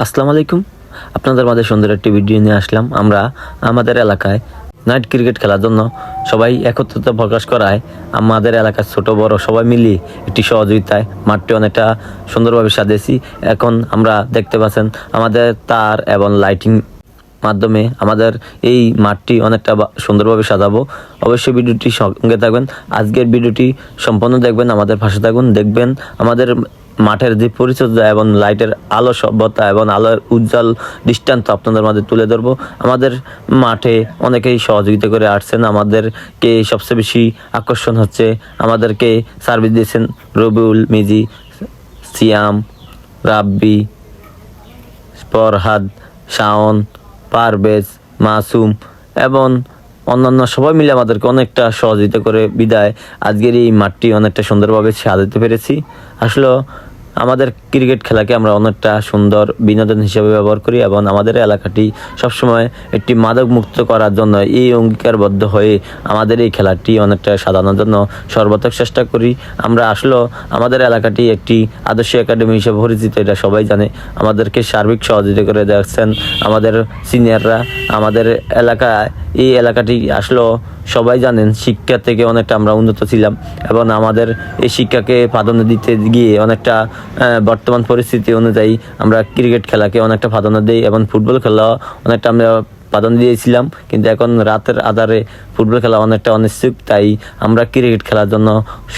আসসালামু আলাইকুম। আপনাদের মাঝে সুন্দর একটি ভিডিও নিয়ে আসলাম। আমরা আমাদের এলাকায় নাইট ক্রিকেট খেলার জন্য সবাই একত্রিত প্রকাশ করায় আমাদের এলাকার ছোট বড় সবাই মিলিয়ে একটি সহযোগিতায় মাঠটি অনেকটা সুন্দরভাবে সাজিয়েছি। এখন আমরা দেখতে পাচ্ছেন আমাদের তার এবং লাইটিং মাধ্যমে আমাদের এই মাঠটি অনেকটা সুন্দরভাবে সাজাবো। অবশ্যই ভিডিওটি সঙ্গে থাকবেন, আজকের ভিডিওটি সম্পূর্ণ দেখবেন, আমাদের পাশে থাকুন। দেখবেন আমাদের মাঠের যে পরিচর্যা এবং লাইটের আলো সভ্যতা এবং আলোর উজ্জ্বল দৃষ্টান্ত আপনাদের মাঝে তুলে ধরবো। আমাদের মাঠে অনেকেই সহযোগিতা করে আসছেন। আমাদেরকে সবচেয়ে বেশি আকর্ষণ হচ্ছে আমাদেরকে সার্ভিস দিয়েছেন রবিউল, মিজি, সিয়াম, রাব্বি, ফরহাদ, শাওন, পারভেজ, মাসুম এবং অন্যান্য সবাই মিলে আমাদেরকে অনেকটা সহযোগিতা করে বিদায় আজকের এই মাঠটি অনেকটা সুন্দরভাবে সাজাতে পেরেছি। আসলে আমাদের ক্রিকেট খেলাকে আমরা অনেকটা সুন্দর বিনোদন হিসেবে ব্যবহার করি এবং আমাদের এলাকাটি সবসময় একটি মাদক মুক্ত করার জন্য এই অঙ্গীকারবদ্ধ হয়ে আমাদের এই খেলাটি অনেকটা সাজানোর জন্য সর্বাত্মক চেষ্টা করি। আমরা আসলে আমাদের এলাকাটি একটি আদর্শ একাডেমি হিসেবে পরিচিত, এটা সবাই জানে। আমাদেরকে সার্বিক সহযোগিতা করে দেখছেন আমাদের সিনিয়ররা। আমাদের এলাকায় এই এলাকাটি আসলে সবাই জানেন শিক্ষা থেকে অনেকটা আমরা উন্নত ছিলাম এবং আমাদের এই শিক্ষাকে প্রাধান্য দিতে গিয়ে অনেকটা বর্তমান পরিস্থিতি অনুযায়ী আমরা ক্রিকেট খেলাকে অনেকটা প্রাধান্য দিই এবং ফুটবল খেলা অনেকটা আমরা প্রাধান্য দিয়েছিলাম, কিন্তু এখন রাতের আধারে ফুটবল খেলা অনেকটা অনিশ্চিত। তাই আমরা ক্রিকেট খেলার জন্য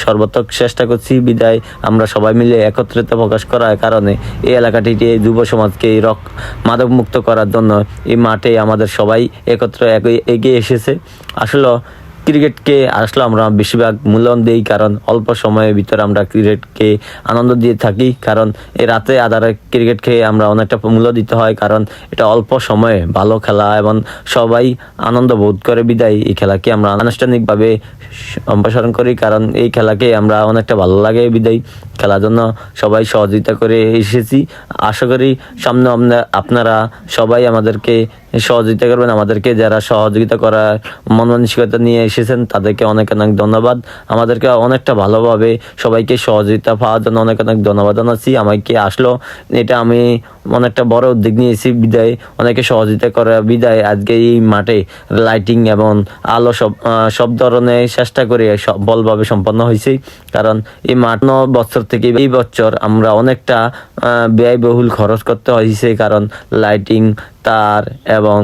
সর্বাত্মক চেষ্টা করছি। বিদায় আমরা সবাই মিলে একত্রিত প্রকাশ করার কারণে এই এলাকাটিতে যুব সমাজকে মাদক মুক্ত করার জন্য এই মাঠে আমাদের সবাই একত্র এগিয়ে এসেছে। আসলে ক্রিকেটকে আসলে আমরা বেশিরভাগ মূল্যায়ন দিই, কারণ অল্প সময়ের ভিতরে আমরা ক্রিকেটকে আনন্দ দিয়ে থাকি। কারণ এই রাতে আধারে ক্রিকেট খেয়ে আমরা অনেকটা মূল্য দিতে হয়, কারণ এটা অল্প সময়ে ভালো খেলা এবং সবাই আনন্দ বোধ করে বিদায় এই খেলাকে আমরা আনুষ্ঠানিকভাবে সম্প্রসারণ করি। কারণ এই খেলাকে আমরা অনেকটা ভালো লাগে বিদায় খেলার জন্য সবাই সহযোগিতা করে এসেছি। আশা করি সামনে আপনারা সবাই আমাদেরকে সহযোগিতা করবেন। আমাদেরকে যারা সহযোগিতা করার মন মানসিকতা নিয়ে এসেছেন তাদেরকে অনেক অনেক ধন্যবাদ। আমাদেরকে অনেকটা ভালোভাবে সবাইকে সহযোগিতা পাওয়ার জন্য অনেক অনেক ধন্যবাদ জানাচ্ছি। আমাকে আসলো এটা আমি অনেকটা বড় উদ্যোগ নিয়েছি বিদায় অনেকে সহযোগিতা করা বিদায় আজকে এই মাঠে লাইটিং এবং আলো সব ধরনের চেষ্টা করে সফলভাবে সম্পন্ন হয়েছে। কারণ এই মাঠ 9 বছর থেকে এই বছর আমরা অনেকটা ব্যয়বহুল খরচ করতে হয়েছে, কারণ লাইটিং, তার এবং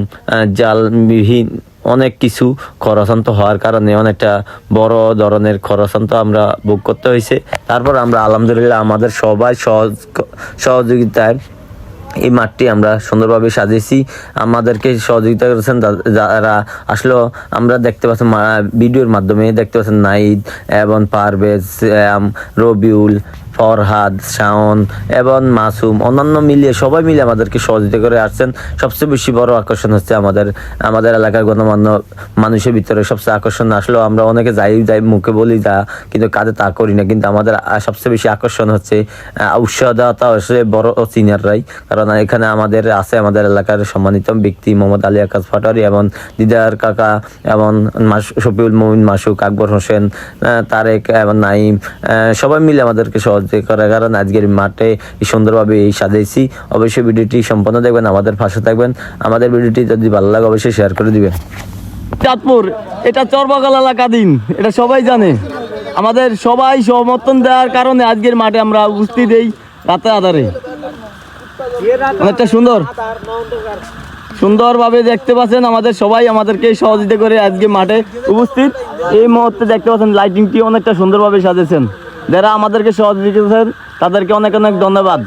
জালবিহীন অনেক কিছু খরচান্ত হওয়ার কারণে অনেকটা বড় ধরনের খরচান্ত আমরা ভোগ করতে হয়েছে। তারপর আমরা আলহামদুলিল্লাহ আমাদের সবাই সহযোগিতায় এই মাঠটি আমরা সুন্দরভাবে সাজিয়েছি। আমাদেরকে সহযোগিতা করেছেন যারা আসলে আমরা দেখতে পাচ্ছেন ভিডিওর মাধ্যমে দেখতে পাচ্ছেন নাইদ এবং পারভেজ, রবিউল, ফরহাদ, শাওন এবং মাসুম অন্যান্য মিলিয়ে সবাই মিলে আমাদেরকে সহযোগিতা করে আসছেন। সবচেয়ে বেশি বড় আকর্ষণ হচ্ছে আমাদের এলাকার গণমান্য মানুষের ভিতরে সবচেয়ে আকর্ষণ আসলেও আমরা অনেকে যাই মুখে বলি যা, কিন্তু কাজে তা করি না। কিন্তু আমাদের সবচেয়ে বেশি আকর্ষণ হচ্ছে উৎসাহদাতা হচ্ছে বড় সিনিয়ররাই। কারণ এখানে আমাদের এলাকার সম্মানিত ব্যক্তি মোহাম্মদ আলী আকাশ পাটোয়ারি এবং দিদার কাকা এবং শফিউল মুমিন মাসুক, আকবর হোসেন, তারেক এবং নাইম সবাই মিলে আমাদেরকে সহযোগিতা করার কারণ আজকের মাঠে সুন্দরভাবে সাজাইছি। অবশ্যই ভিডিওটি সম্পূর্ণ দেখবেন, আমাদের পাশে থাকবেন। আমাদের ভিডিওটি যদি ভালো লাগে অবশ্যই শেয়ার করে দিবেন। চাঁদপুর এটা চরবাগাল এলাকাধীন, এটা সবাই জানে। আমাদের সবাই সমর্থন দেওয়ার কারণে আজকের মাঠে আমরা উপস্থিত এই রাতে আধারে অনেকটা সুন্দরভাবে দেখতে পাচ্ছেন। আমাদের সবাই আমাদেরকে সহযোগিতা করে আজকে মাঠে উপস্থিত। এই মুহূর্তে দেখতে পাচ্ছেন লাইটিংটি অনেকটা সুন্দরভাবে সাজেছেন। যারা আমাদেরকে সহযোগিতা করেছেন তাদেরকে অনেক অনেক ধন্যবাদ।